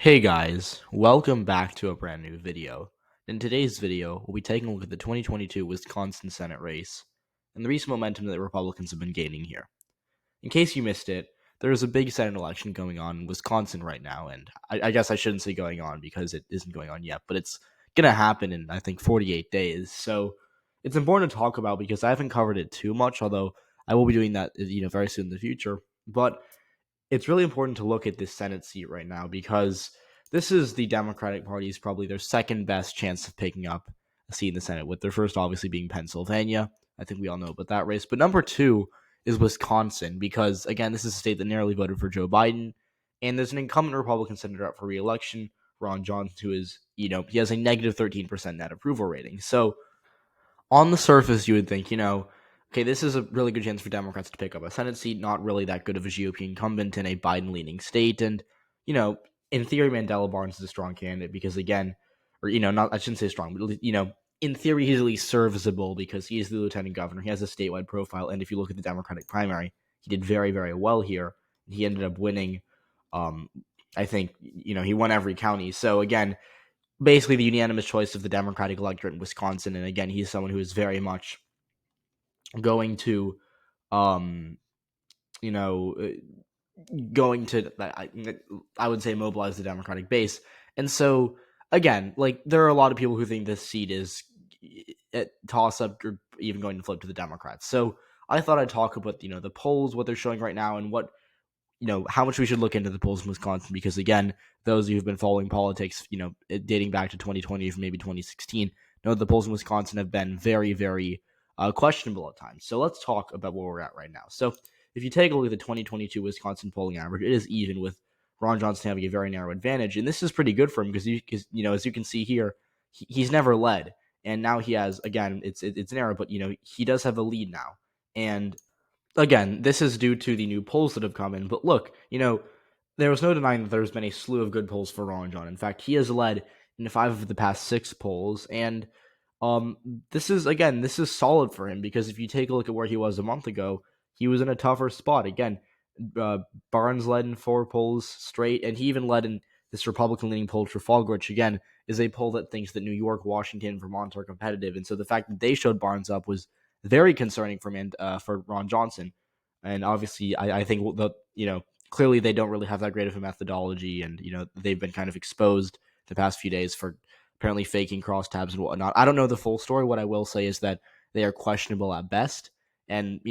Hey guys, welcome back to a brand new video. In today's video, we'll be taking a look at the 2022 Wisconsin Senate race and the recent momentum that Republicans have been gaining here. In case you missed it, there is a big Senate election going on in Wisconsin right now, and I guess I shouldn't say going on because it isn't going on yet, but it's going to happen in, I think, 48 days. So it's important to talk about because I haven't covered it too much, although I will be doing that, very soon in the future. But it's really important to look at this Senate seat right now because this is the Democratic Party's probably their second best chance of picking up a seat in the Senate, with their first obviously being Pennsylvania. I think we all know about that race. But number two is Wisconsin because, again, this is a state that narrowly voted for Joe Biden. And there's an incumbent Republican senator up for re-election, Ron Johnson, who is, he has a negative 13% net approval rating. So on the surface, you would think, okay, this is a really good chance for Democrats to pick up a Senate seat, not really that good of a GOP incumbent in a Biden leaning state. And, you know, in theory, Mandela Barnes is a strong candidate because, again, or, not, I shouldn't say strong, but, in theory, he's at least serviceable because he is the lieutenant governor. He has a statewide profile. And if you look at the Democratic primary, he did very, very well here. He ended up winning, I think, he won every county. So, again, basically the unanimous choice of the Democratic electorate in Wisconsin. And again, he's someone who is very much going to, um, you know, uh, going to, I would say, mobilize the Democratic base. And so, again, like there are a lot of people who think this seat is a toss up or even going to flip to the Democrats. So I thought I'd talk about, the polls, what they're showing right now, and what how much we should look into the polls in Wisconsin, because again, those of you who've been following politics, dating back to 2020 or maybe 2016, know the polls in Wisconsin have been very, very questionable at times. So let's talk about where we're at right now. So if you take a look at the 2022 Wisconsin polling average, it is even, with Ron Johnson having a very narrow advantage, and this is pretty good for him because as you can see here, he's never led, and now he has, again, it's narrow, but he does have a lead now, and again, this is due to the new polls that have come in. But look, there was no denying that there's been a slew of good polls for Ron John. In fact, he has led in 5 of the past 6 polls, and this is solid for him because if you take a look at where he was a month ago, he was in a tougher spot. Again, Barnes led in 4 polls straight, and he even led in this Republican-leaning poll, Trafalgar, which again is a poll that thinks that New York, Washington, and Vermont are competitive, and so the fact that they showed Barnes up was very concerning for Ron Johnson. And obviously, I think clearly they don't really have that great of a methodology, and they've been kind of exposed the past few days for apparently faking crosstabs and whatnot. I don't know the full story. What I will say is that they are questionable at best, and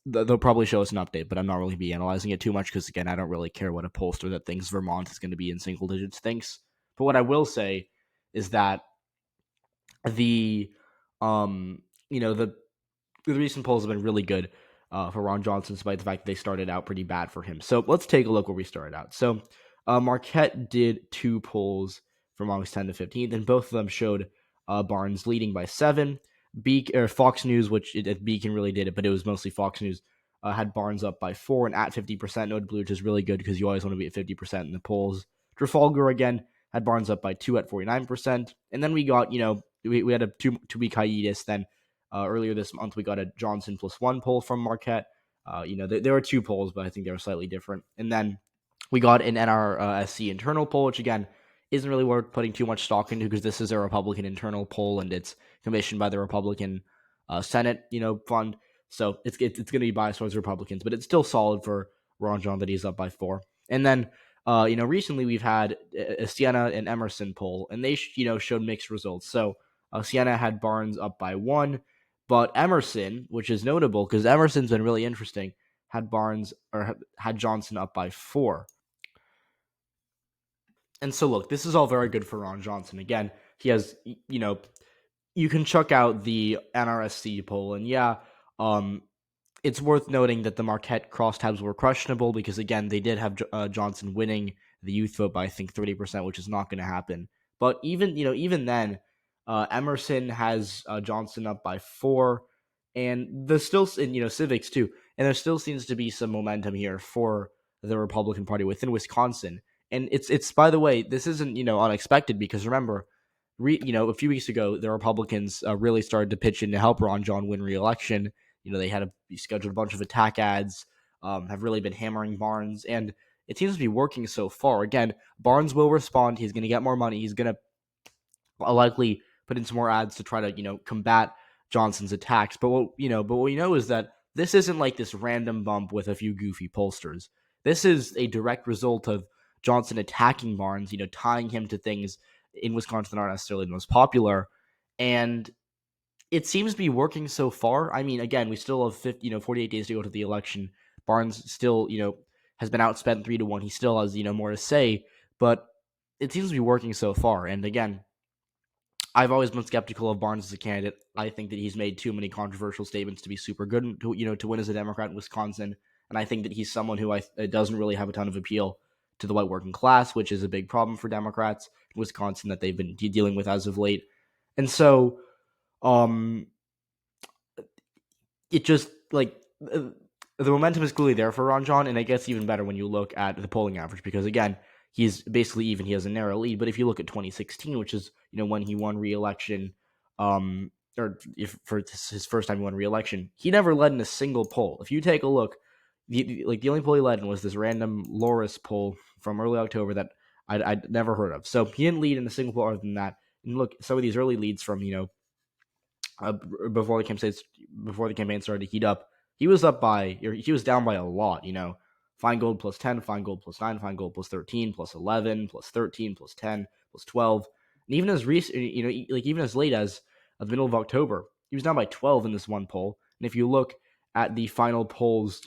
they'll probably show us an update, but I'm not really be analyzing it too much because again, I don't really care what a pollster that thinks Vermont is going to be in single digits thinks. But what I will say is that the um the recent polls have been really good for Ron Johnson, despite the fact that they started out pretty bad for him. So let's take a look where we started out. So Marquette did 2 polls from August 10th to 15th, and both of them showed Barnes leading by 7. Fox News, which Beacon really did it, but it was mostly Fox News, had Barnes up by 4 and at 50%, notably, which is really good because you always want to be at 50% in the polls. Trafalgar, again, had Barnes up by 2 at 49%. And then we got, we had a two-week hiatus. Then earlier this month, we got a Johnson +1 poll from Marquette. There were 2 polls, but I think they were slightly different. And then we got an NRSC internal poll, which again isn't really worth putting too much stock into because this is a Republican internal poll and it's commissioned by the Republican Senate, fund. So it's going to be biased towards Republicans, but it's still solid for Ron John that he's up by 4. And then recently we've had a Siena and Emerson poll, and they showed mixed results. So Siena had Barnes up by 1, but Emerson, which is notable because Emerson's been really interesting, had Johnson up by 4. And so look, this is all very good for Ron Johnson. Again, he has, you can chuck out the NRSC poll, and it's worth noting that the Marquette crosstabs were questionable because again, they did have Johnson winning the youth vote by I think 30%, which is not going to happen. But even then, Emerson has Johnson up by 4, and there's still civics too, and there still seems to be some momentum here for the Republican Party within Wisconsin. And it's by the way, this isn't unexpected because remember, a few weeks ago the Republicans really started to pitch in to help Ron John win re-election. They had scheduled a bunch of attack ads, have really been hammering Barnes, and it seems to be working so far. Again, Barnes will respond. He's going to get more money. He's going to likely put in some more ads to try to combat Johnson's attacks. But what we know is that this isn't like this random bump with a few goofy pollsters. This is a direct result of Johnson attacking Barnes, tying him to things in Wisconsin that aren't necessarily the most popular, and it seems to be working so far. I mean, again, we still have 48 days to go to the election. Barnes still, has been outspent 3-1. He still has, more to say, but it seems to be working so far. And again, I've always been skeptical of Barnes as a candidate. I think that he's made too many controversial statements to be super good, to win as a Democrat in Wisconsin. And I think that he's someone who doesn't really have a ton of appeal to the white working class, which is a big problem for Democrats in Wisconsin that they've been dealing with as of late. And so, it just the momentum is clearly there for Ron John, and it gets even better when you look at the polling average because again, he's basically even. He has a narrow lead, but if you look at 2016, which is when he won re-election, or if for his first time he won re-election, he never led in a single poll. If you take a look, the only poll he led in was this random Loris poll from early October that I'd never heard of. So he didn't lead in a single poll other than that. And look, some of these early leads from before the campaign started to heat up, he was down by a lot. Feingold plus 10, Feingold plus 9, Feingold plus 13, plus 11, plus 13, plus 10, plus 12, and even as recent, even as late as the middle of October, he was down by 12 in this one poll. And if you look at the final polls,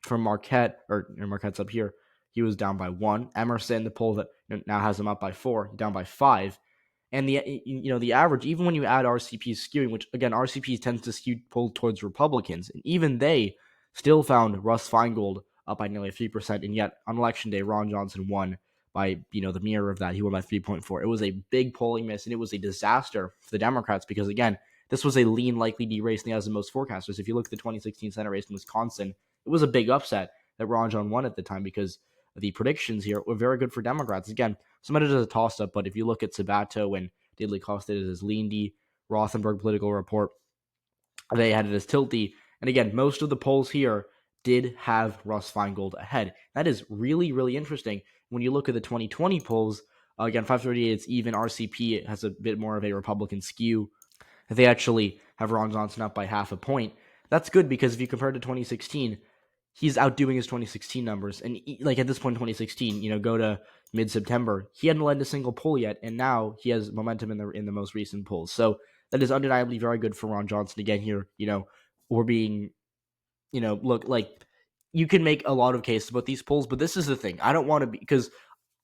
from Marquette, or Marquette's up here, he was down by 1. Emerson, the poll that now has him up by 4, down by 5. And the average, even when you add RCP's skewing, which again RCP tends to skew pulled towards Republicans, and even they still found Russ Feingold up by nearly 3%, and yet on election day Ron Johnson won by the mirror of that. He won by 3.4. It was a big polling miss, and it was a disaster for the Democrats because again this was a lean, likely D race, and he has the most forecasters. If you look at the 2016 Senate race in Wisconsin, it was a big upset that Ron John won at the time because the predictions here were very good for Democrats. Again, some of it is a toss-up, but if you look at Sabato and Daily costed as Lean D, Rothenberg Political Report, they had it as Tilty. And again, most of the polls here did have Russ Feingold ahead. That is really, really interesting. When you look at the 2020 polls, again, 538, it's even. RCP has a bit more of a Republican skew. They actually have Ron Johnson up by half a point. That's good because if you compare to 2016, he's outdoing his 2016 numbers. And at this point in 2016, go to mid-September, he hadn't led a single poll yet, and now he has momentum in the most recent polls. So that is undeniably very good for Ron Johnson. Again, here, we're being, look, you can make a lot of cases about these polls, but this is the thing. I don't want to be, because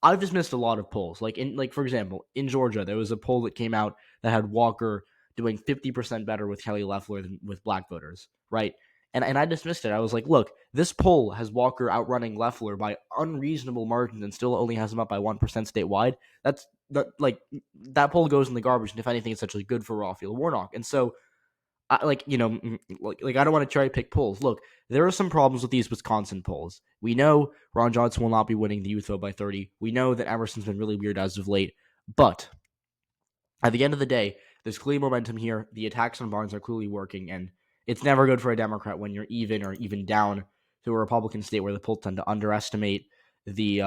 I've just missed a lot of polls. For example, in Georgia, there was a poll that came out that had Walker doing 50% better with Kelly Loeffler than with black voters, right? And I dismissed it. I was like, look, this poll has Walker outrunning Loeffler by unreasonable margins and still only has him up by 1% statewide. That poll goes in the garbage, and if anything, it's actually good for Raphael Warnock. And so, I don't want to cherry pick polls. Look, there are some problems with these Wisconsin polls. We know Ron Johnson will not be winning the youth vote by 30. We know that Emerson's been really weird as of late. But at the end of the day, there's clearly momentum here. The attacks on Barnes are clearly working, and it's never good for a Democrat when you're even or even down to a Republican state where the polls tend to underestimate the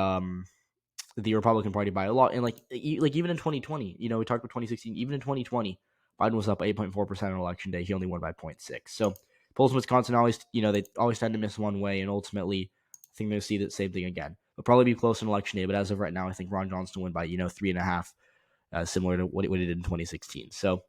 Republican Party by a lot. And even in 2020, we talked about 2016. Even in 2020, Biden was up 8.4% on election day. He only won by 0.6. So polls in Wisconsin always, they always tend to miss one way, and ultimately, I think they'll see the same thing again. It'll probably be close on election day, but as of right now, I think Ron Johnson will win by 3.5. Similar to what he did in 2016. So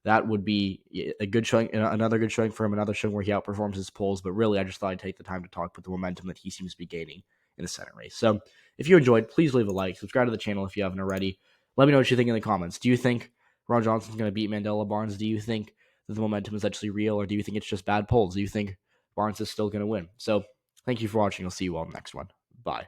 that would be a good showing, another good showing for him, another showing where he outperforms his polls. But really, I just thought I'd take the time to talk about the momentum that he seems to be gaining in the Senate race. So if you enjoyed, please leave a like, subscribe to the channel if you haven't already. Let me know what you think in the comments. Do you think Ron Johnson's going to beat Mandela Barnes? Do you think that the momentum is actually real, or do you think it's just bad polls? Do you think Barnes is still going to win? So thank you for watching. I'll see you all in the next one. Bye.